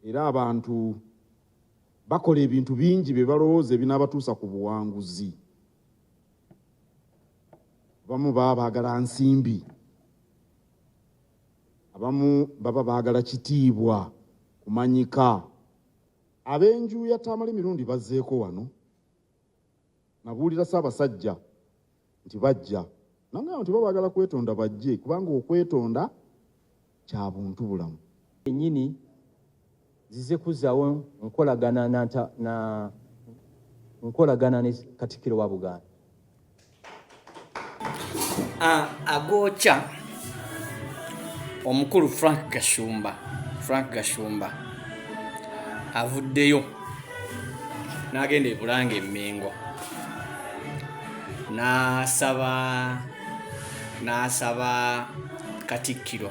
era abantu bakola ebintu bingi bye balowooza ebinaabatuusa ku buwanguzi. Abamu baba baagala nsimbi, abamu baba baagala kitiibwa, kumanyika. Ab'enju ya Tamale Mirundi bazzeeko wano. Nabuulira Ssaabasajja nti bajja. Nangamba nti babaagala kwetonda bajje, kubanga okwetonda kya buntu bulamu. Ennyini zize kuzzaawo nkolagana ne Katikkiro wa Buganda. Agoocha omukulu Frank Gashumba avuddeyo n'agenda e Bulange Mmengo n'asaba Katikkiro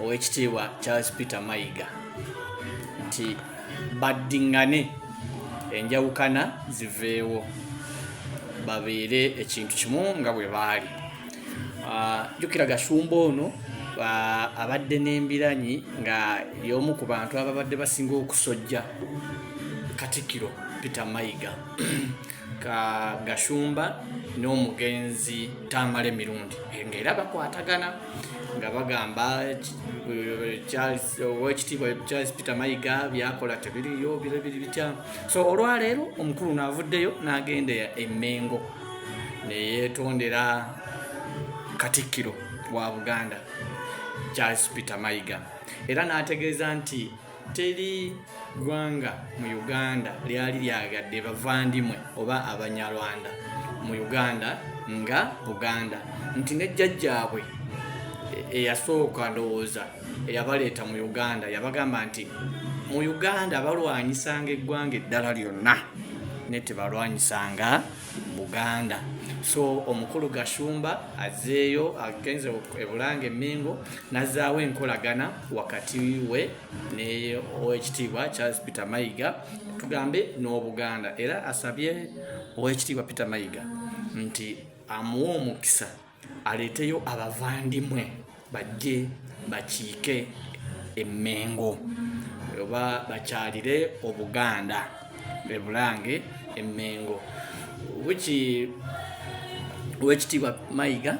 Oweekitiibwa Charles Peter Mayiga nti baddiŋŋane enjawukana ziveewo babeere ekintu kimu nga bwe baali. Jjukira Gashumba ono abadde n'embiranyi nga y'omu ku bantu ababadde basinga okusojja Katikkiro Peter Mayiga. Gashumba n'omugenzi Tamale Mirundi ng'era bakwatagana nga bagamba Oweekitiibwa Charles Peter Mayiga byakola tebiriyo biri bitya. So olwaleero omukulu n'avuddeyo n'agenda e Mmengo ne yeetondera Katikkiro wa Buganda Charles Peter Mayiga, era n'ategeeza nti teri ggwanga mu Uganda lyali lyagadde bavandimwe oba Abanyarwanda mu Uganda nga Buganda, nti ne jjajjaabwe eyasooka ndowooza eyabaleeta mu Uganda yabagamba nti mu Uganda balwanyisanga eggwanga eddala lyonna ne tebalwanyisanga Buganda. So omukulu Gashumba azzeeyo agenze e Bulange Mmengo n'azzaawo enkolagana wakati we ne Oweekitiibwa Charles Peter Mayiga tugambe n'Obuganda, era asabye Oweekitiibwa Peter Mayiga nti amuwe omukisa aleeteyo abavandimwe bajje bakiike e Mmengo oba bakyalire Obuganda e Bulange e Mmengo, wiki Oweekitiibwa Mayiga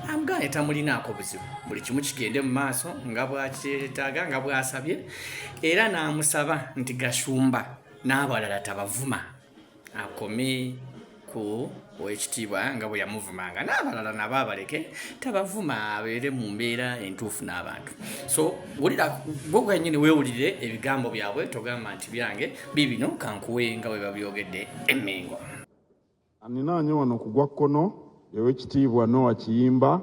amugane tamulinaako buzibu, buli kimu kigende mu maaso nga bwakyetaaga nga bw'asabye, era n'amusaba nti Gashumba n'abalala tabavuma, akome ku Oweekitiibwa nga bwe yamuvumanga, n'abalala nabo abaleke tabavuma, abeere mu mbeera entuufu n'abantu. So wulira gwe gwennyini weewulire ebigambo byabwe, togamba nti byange biibino kankuwe nga bwe babyogedde e Mmengo. Aninaanye wano ku gwa kkono Oweekitiibwa Noah Kiyimba,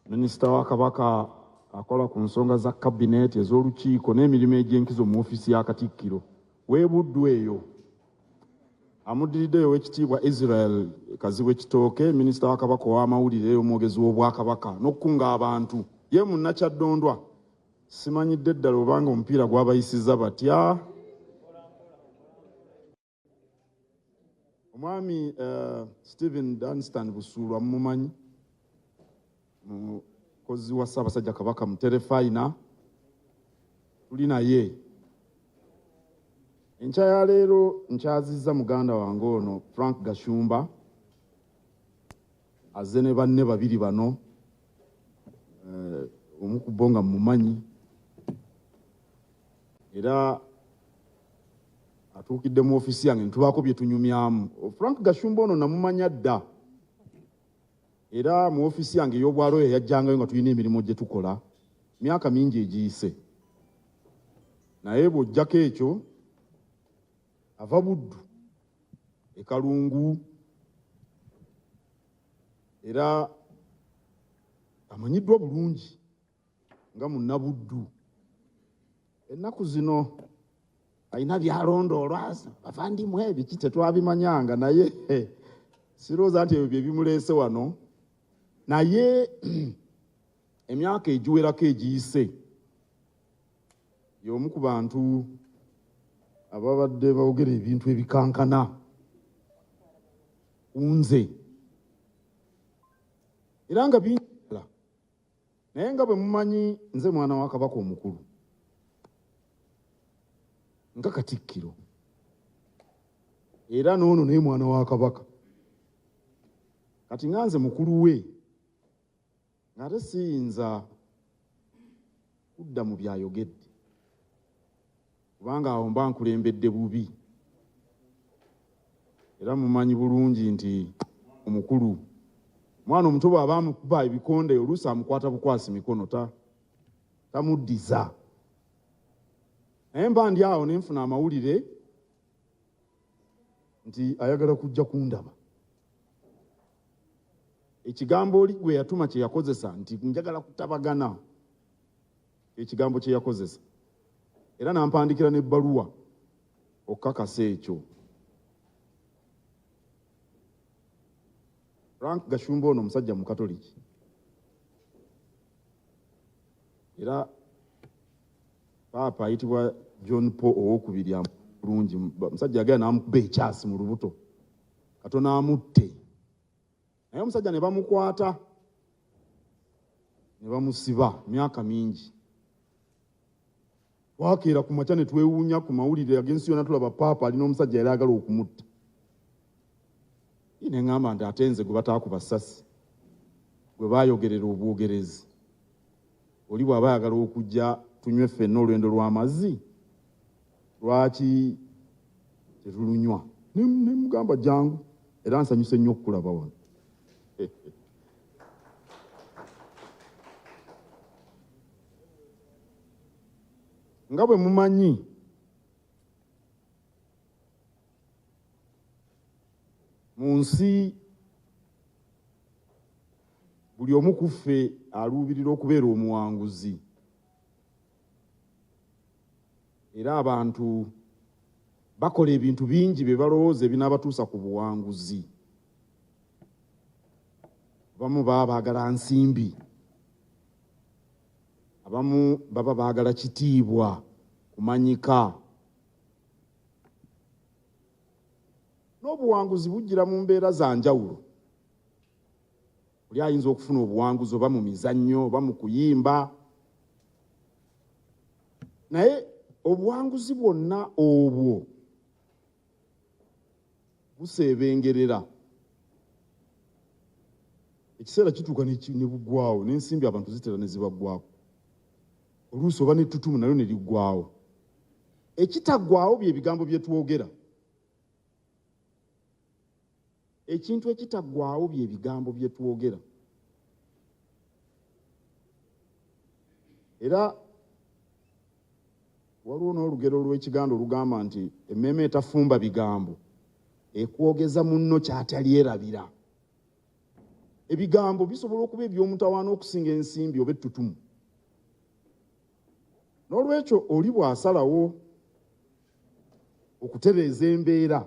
minisita wa Kabaka akola ku nsonga za kabineeti ez'olukiiko n'emirimu egy'enkizo mu ofiisi ya Katikkiro. Weebuddwa eyo. Amuddiridde Oweekitiibwa Israel Kazibwe Kitooke, minisita wa Kabaka ow'amawulire omwogezi w'Obwakabaka n'okukunga abantu. Ye Munnakyaddondwa simanyidde ddala obanga omupiira gwabayisizza batya. Omwami Stephen Dunstan Busuulwa mumumanyi, mukozi wa Ssaabasajja Kabaka Muterefayina, tuli naye. Enkya ya leero nkyazizza muganda wange ono Frank Gashumba azze ne banne babiri bano, omu ku bo nga mumumanyi, era atuukidde mu ofiisi yange ntubaako bye tunyumyamu. Frank Gashumba ono namumanya dda, era mu ofiisi yange ey'obwalo yajjangayo nga tulina emirimu gye tukola myaka mingi egiyise. Naye bw'ojjako ekyo ava Buddu e Kalungu, era amanyiddwa bulungi nga Munnabuddu. Ennaku zino alina byalondoolwa bavandimwe biki tetwabimanyanga, naye sirowooza nti ebyo bye bimuleese wano. Naye emyaka egiwerako egiyise y'omu ku bantu ababadde boogera ebintu ebikankana ku nze, era nga bingi, naye nga bwe mumanyi nze mwana wa Kabaka omukulu, nga Katikkiro era n'ono naye mwana wa Kabaka. Kati nganze mukulu we ng'ate siyinza kudda mu byayogedde kubanga awo mba nkulembedde bubi, era mumanyi bulungi nti omukulu mwana omuto bw'aba amukuba ebikonde oluusi amukwata bukwasi mikono tamuddiza. Naye mba ndi awo ne nfuna amawulire nti ayagala kujja kundaba. Ekigambo oli gwe yatuma kye yakozesa nti njagala kutabagana, ekigambo kye yakozesa, era nampandikira n'ebbaluwa okukakasa ekyo. Frank Gashumba ono musajja mu Katoliki, era Paapa ayitibwa John Paul II bulungi, musajja yagenda n'amukuba ekyasi mu lubuto, Katonda amutte. Naye omusajja ne bamukwata ne bamusiba myaka mingi. Wakeera ku makya ne twewuunya ku mawulire ag'ensi yonna tulaba Paapa alina omusajja yali agala okumutta. Ne ngamba nti ate nze gwe bataakuba ssasi, gwe baayogerera obwogerezi, oli bw'aba ayagala okujja tunywe ffenna olwendo lw'amazzi, lwaki tetulunywa? Ne mugamba jangu, era nsanyuse nnyo okukulaba wano. Nga bwe mumanyi mu nsi buli omu ku ffe aluubirira okubeera omuwanguzi, era abantu bakola ebintu bingi bye balowooza ebinaabatuusa ku buwanguzi. Abamu baba baagala nsimbi, abamu baba baagala kitiibwa, kumanyika. N'obuwanguzi bujjira mu mbeera za njawulo. Oli ayinza okufuna obuwanguzi oba mu mizannyo oba mu kuyimba, naye obuwanguzi bwonna obwo buseebengerera. Ekiseera kituuka ne buggwawo, n'ensimbi abantu zitera ne zibaggwako. Oluusi oba n'ettutumu nalyo ne liggwawo. Ekitaggwawo bye bigambo bye twogera. Ekintu ekitaggwawo bye bigambo bye twogera. Era waliwo n'olugero lw'Ekiganda olugamba nti emmeeme etafumba bigambo ekwogeza munno ky'atalyerabira. Ebigambo bisobola okuba eby'omutawaana okusinga ensimbi oba ettutumu. N'olwekyo oli bw'asalawo okutereeza embeera,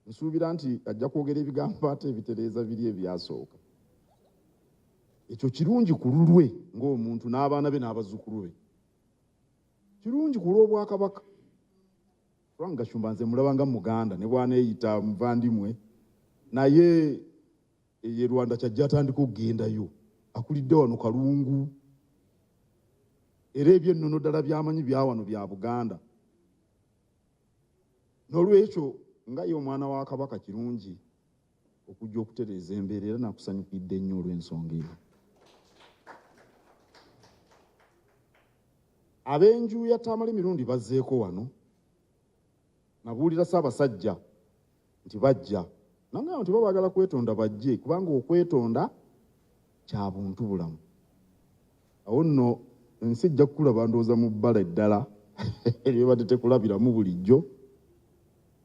nsuubira nti ajja kwogera ebigambo ate ebitereeza biri ebyasooka. Ekyo kirungi ku lulwe ng'omuntu n'abaana be n'abazzukulu be. Kirungi ku lw'Obwakabaka. Frank Gashumba nze mulabanga Muganda ne bw'aneeyita muvandimwe, naye ye Rwanda kyajja atandika okugendayo. Akulidde wano Kalungu. Era ebyennono ddala by'amanyi bya wano bya Buganda. N'olwekyo nga ye omwana wa Kabaka kirungi okujja okutereeza embeera, era nakusanyukidde nnyo olw'ensonga eyo. Ab'enju ya Tamale Mirundi bazzeeko wano. Nabuulira Ssaabasajja nti bajja. Nangamba nti baagala kwetonda bajje, kubanga okwetonda kya buntu bulamu. Awo nno ensi ejja kukulaba ndowooza mu bbala eddala eryobadde tekulabiramu bulijjo.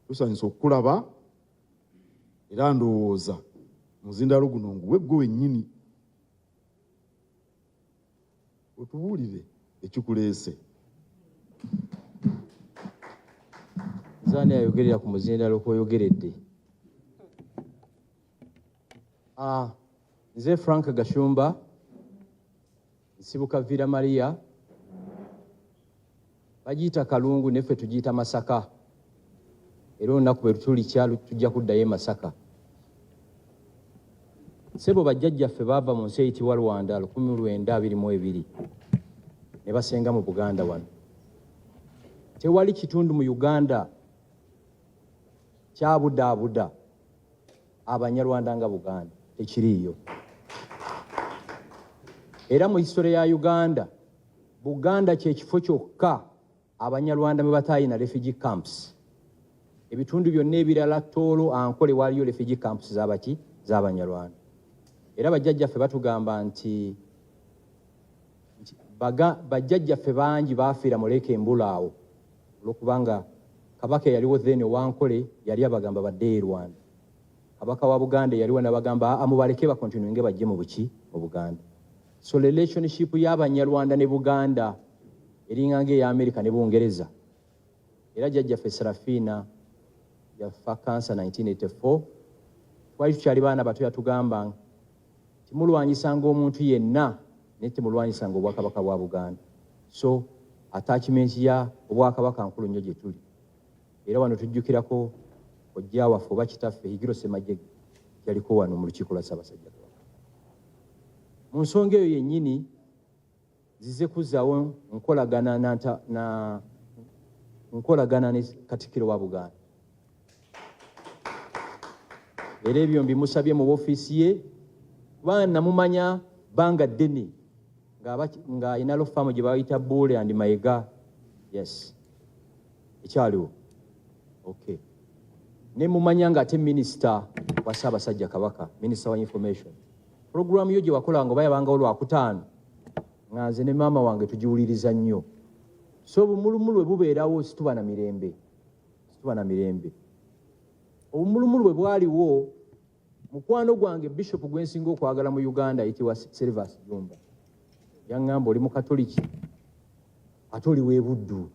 Tusanyusa okukulaba, era ndowooza muzindaalo guno nguwe gwe wennyini. Otubuulire ekikuleese. Zaani ayogerera ku muzindaalo kw'oyogeredde. Nze Frank Gashumba, nsibuka Villa Maria, bagiyita Kalungu neffe tugiyita Masaka. Era olunaku bwe tulikya tujja kuddayo e Masaka. Ssebo bajjajjaffe baava mu nsi eyitibwa Rwanda 1922 ne basenga mu Buganda wano. tewali kitundu mu Uganda kyabudaabuda Abanyarwanda nga Buganda, tekiriiyo. Era mu historia ya Uganda, Buganda kye kifo kyokka Abanyarwanda mwe bataayina refugee camps. Ebitundu byonna ebirala Tooro, Ankole waliyo refugee camps z'Abanyarwanda. Era bajjajjaffe batugamba nti bajjajjaffe bangi baafiira mu Lake Mbulaawo olwokubanga Kabaka yaliwo then Wankole yali abagamba baddeyo e Rwanda. Kabaka wa Buganda yaliwo n'abagamba amubaleke bakontinuinge bajje mu Buganda. So relationship y'Abanyarwanda ne Buganda eringa ng'eya Amerika ne Bungereza. Era jjajjaffe Serafina yafa kansa 1984. Twali tukyali baana bato yatugamba timulwanyisanga omuntu yenna ne timulwanyisanga obwakabaka bwa Buganda. So attachment ya obwakabaka nkulu nnyo gye tuli. Era wano tujjukirako ojja waffe oba kitaffe Higiro Ssemajjege yaliko wano mu lukiiko lwa Ssaabasajja Kabaka. Mu nsonga eyo yennyini zize kuzzaawo nkolagana ne Katikkiro wa Buganda. Era ebyo mbimusabye mu woofiisi ye kubanga namumanya bbanga ddene nga ayina lofaamu gye bayita Buule and Mayiga. Yes, ekyaliwo. Okay. Ne mumanya nga ate minisita wa Ssaabasajja Kabaka, minisita wa information. Programu yo gye wakolanga oba yabangawo Lwakutaano nga nze ne maama wange tugiwuliriza nnyo. So obumulumulu bwe bubeerawo situba na mirembe. Obumulumulu bwe bwaliwo mukwano gwange Bishop gwensinga okwagala mu Uganda ayitibwa Silvers Jumba yaŋŋamba oli mu Katoliki ate oli w'e Buddu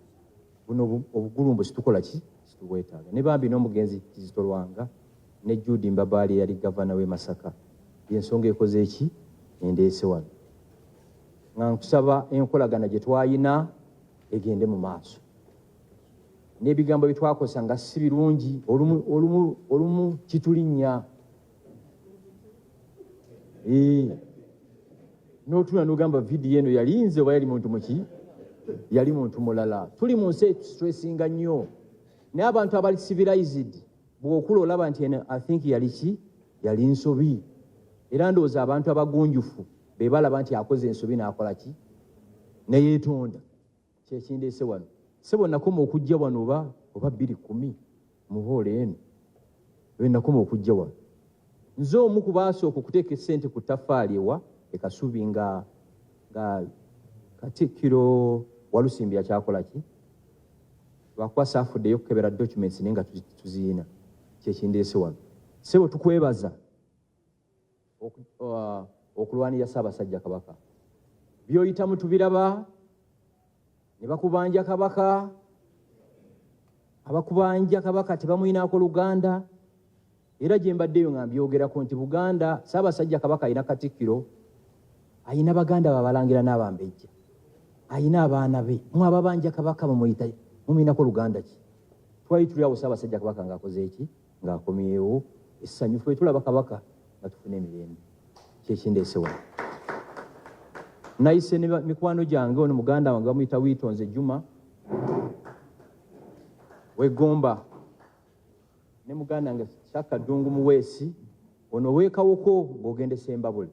buno obugulumbu situkola ki situbwetaaga. Ne bambi n'omugenzi Kizito Lwanga ne Judy Mbabaali yali gavana w'e Masaka y'ensonga ekoze eki endeese wano. Nga nkusaba enkolagana gye twayina egende mu maaso. N'ebigambo bye twakosa nga si birungi olumu kitulinnya. N'otuna n'ogamba vidiyo eno yali nze oba yali muntu muki? Yali muntu mulala. Tuli mu nsi stressinga nnyo. Naye abantu abali civilized bw'okula olaba nti I think yali ki? Yali nsobi. Era ndowooza abantu abagunjufu be balaba nti akoze ensobi n'akola ki? Ne yeetonda. Kyekindeese wano. Sebo nakoma okujja wano oba 2010 mu hoole eno. Lwe nakoma okujja wano. Nze omu ku baasooka okuteeka essente ku ttafaali ewa e Kasubi nga Katikkiro Walusimbi yakyakola ki? Lwakuba afuddeyo okukebera documents naye nga tuziina. Kyekindeese wano. Sebo tukwebaza okulwanira Ssaabasajja Kabaka. By'oyitamu tubiraba ne bakubanja Kabaka. Abakubanja Kabaka tebamuyinaako Luganda. Era gye mbaddeyo nga mbyogerako nti Buganda Ssaabasajja Kabaka ayina Katikkiro, ayina Baganda babalangira n'Abambejja, ayina abaana be. Mwe ababanja Kabaka mumuyita mumuyinako Luganda ki? Twali tuli awo Ssaabasajja Kabaka ng'akoze eki? Ng'akomyewo essanyu ffe tulaba Kabaka nga tufuna emirembe. Kyekindeese wano. Nayise ne mikwano gyange ono muganda wange bamuyita Wiitonze Juma Wegomba ne muganda wange Shaka Ddungu Muweesi ono weekawoko ng'ogende Ssembabule.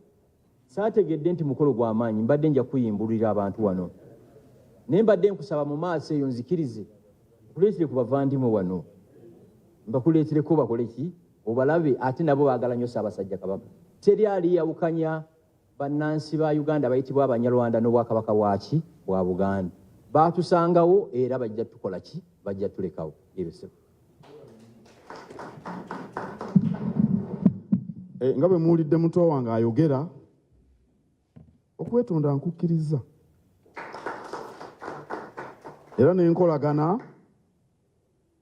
Saategedde nti mukolo gwa maanyi mbadde nja kuyimbulira abantu wano. Naye mbadde nkusaba mu maaso eyo nzikirize kuleetere ku bavandimwe wano. Mbakuleetereko bakole ki? Obalabe ate nabo baagala nnyo Ssaabasajja Kabaka. Teri aliyawukanya bannansi ba Uganda bayitibwa Abanyarwanda n'Obwakabaka bwaki bwa Buganda. Baatusangawo era bajja tukola ki? Bajja tulekawo. Ebiseko. Nga bwe muwulidde muto wange ayogera, okwetonda nkukkiriza. Era n'enkolagana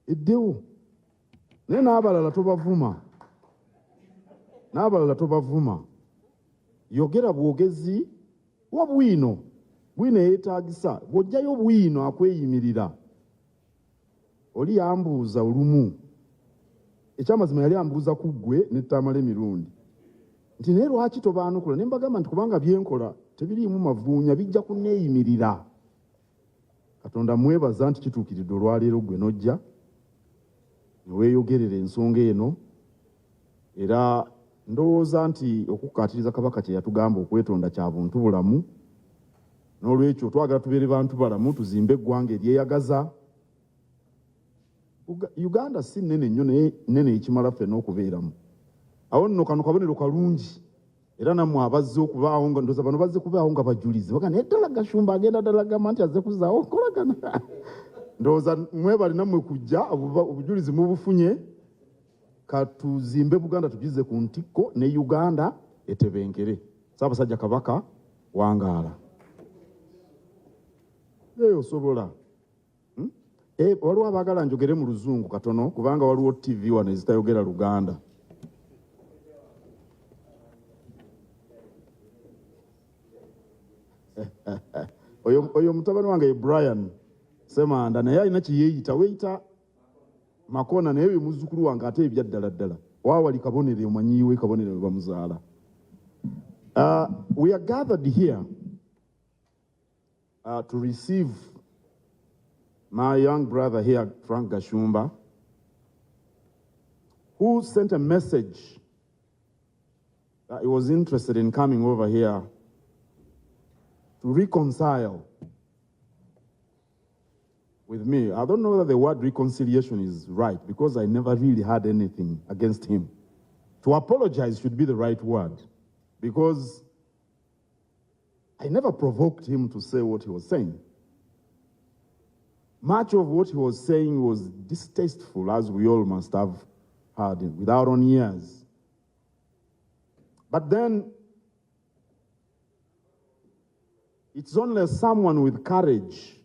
eddewo. Naye n'abalala tobavuma. Yogera bwogezi wa bwino yeetaagisa. Bw'ojjayo bwino akweyimirira. Oli yambuuza olumu. Ekyamazima yali ambuuza ku ggwe n'ettamala emirundi. Nti naye lwaki tobaanukula? Ne mbagamba nti kubanga byenkola tebiriimu mavuunya bijja kunneeyimirira. Katonda mwebaza nti kituukiridde olwaleero gwe nojja ne weeyogerera ensonga eno, era ndowooza nti okukkaatiriza Kabaka kye yatugamba okwetonda kya buntu bulamu, n'olwekyo twagala tubeere bantu balamu, tuzimbe eggwanga eryeyagaza. Uganda si nnene nnyo naye nnene ekimala ffenna okubeeramu. Awo nno kano kabonero kalungi, era nammwe abazze okubaawo nga ndowooza bano bazze kubaawo nga bajulizi baga naye ddala Gashumba agenda ddala gamba nti azze kuzaawo nkolagana. Ndowooza mwebale nammwe kujja obujulizi mubufunye, katuzimbe Buganda tugize ku ntikko ne Uganda etebenkere. Ssaabasajja Kabaka wangaala. Osobola. Waliwo abaagala njogere mu Luzungu katono kubanga waliwo TV wano ezitayogera Luganda. Oyo mutabani wange Brian Semanda naye alina kiyeeyita weeyita Makona naye ye muzzukulu wange ate ebya ddala ddala. Waawali kabonere omanyiiwe kabonere we bamuzaala. We are gathered here to receive my young brother here, Frank Gashumba, who sent a message that he was interested in coming over here to reconcile with me. I don't know whether the word reconciliation is right because I never really had anything against him. To apologize should be the right word because I never provoked him to say what he was saying. Much of what he was saying was distasteful, as we all must have heard it with our own ears. But then, it's only someone with courage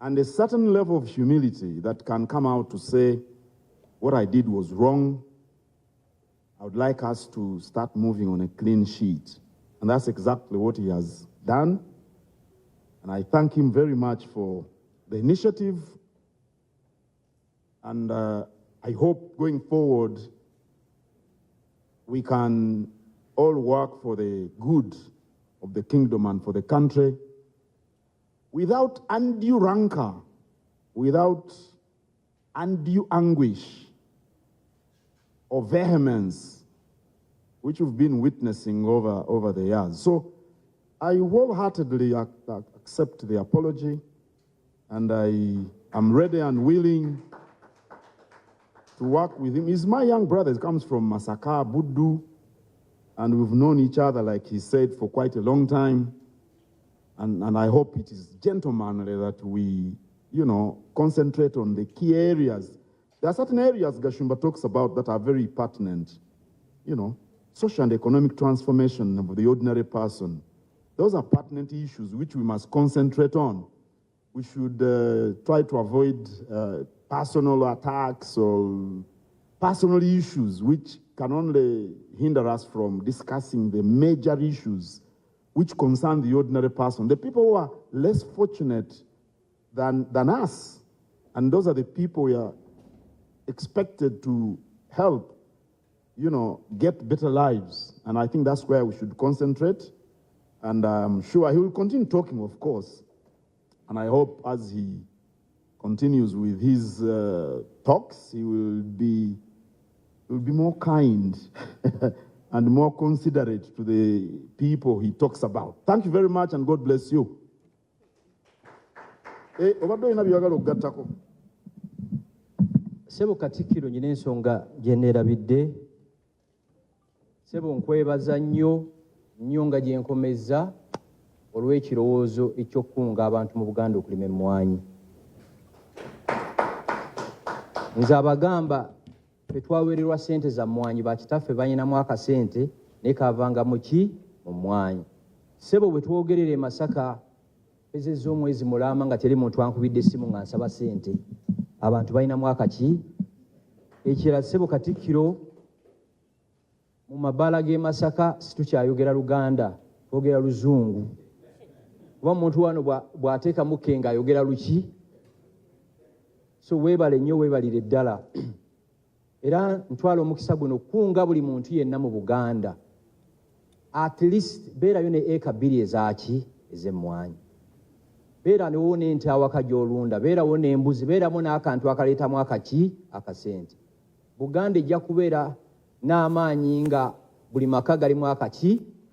and a certain level of humility that can come out to say, what I did was wrong. I would like us to start moving on a clean sheet. And that's exactly what he has done. And I thank him very much for the initiative. And I hope going forward, we can all work for the good of the kingdom and for the country without undue rancor, without undue anguish or vehemence, which we've been witnessing over the years. So I wholeheartedly accept the apology, and I am ready and willing to work with him. He's my young brother. He comes from Masaka, Buddu, and we've known each other, like he said, for quite a long time. And I hope it is gentlemanly that we, concentrate on the key areas. There are certain areas Gashumba talks about that are very pertinent. Social and economic transformation of the ordinary person. Those are pertinent issues which we must concentrate on. We should try to avoid personal attacks or personal issues which can only hinder us from discussing the major issues which concern the ordinary person, the people who are less fortunate than us. And those are the people we are expected to help, get better lives. And I think that's where we should concentrate. And I'm sure he will continue talking, of course. And I hope as he continues with his talks, he will be more kind and more considerate to the people he talks about. Thank you very much, and God bless you. Sebo Katikkiro nyina ensonga gye neerabidde. Sebo nkwebaza nnyo nga gye nkomezza olw'ekirowoozo eky'okkunga abantu mu Buganda okulima emmwanyi. Nze abagamba ffe twaweererwa ssente za mmwanyi, bakitaffe banyinamu akasente naye kaavanga mu mmwanyi. Ssebo bwe twogerera e Masaka pezezza omwezi mulamba nga teri muntu ankubidde essimu nga nsaba ssente, abantu balinamu akaki. Ekirala Ssebo Katikkiro, mu mabaala g'e Masaka situkyayogera Luganda, twogera Luzungu. Kuba omuntu wano bw'ateekamu kenga ayogera luki. So weebale nnyo, weebalire ddala. Era ntwala omukisa guno kunga buli muntu yenna mu Buganda. At least beerayo ne eka 2 ez'emmwanyi. Beera newo n'ente awaka gy'olunda, beerawo n'embuzi, beeramu n'akantu akaleetamu akasente. Buganda ejja kubeera n'amaanyi nga buli maka galimu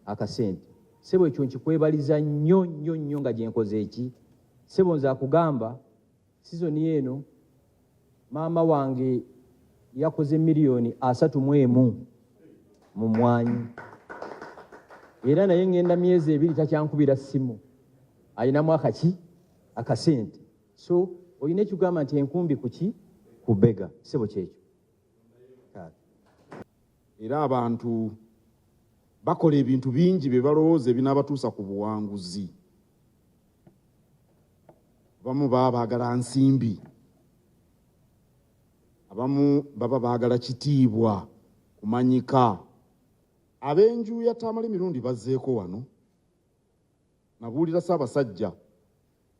akasente. Ssebo ekyo nkikwebaliza nnyo nga gye nkoze eki. Ssebo nze akugamba sizoni eno maama wange yakoze miliyoni 31 mu mmwanyi. Era naye ngenda myezi 2 takyankubira ssimu. Ayinamu akasente. So olina ekigamba nti enkumbi ku bbega. Ssebo kyekyo. Era abantu bakola ebintu bingi bye balowooza ebinaabatuusa ku buwanguzi. Abamu baba baagala nsimbi, abamu baba baagala kitiibwa, kumanyika. Ab'enju ya Tamale mirundi bazzeeko wano. Nabuulira Ssaabasajja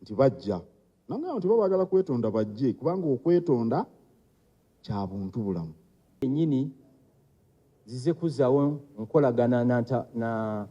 nti bajja. Nangamba nti baba baagala kwetonda bajje, kubanga okwetonda kya buntu bulamu. Ennyini zize kuzzaawo nkolagana na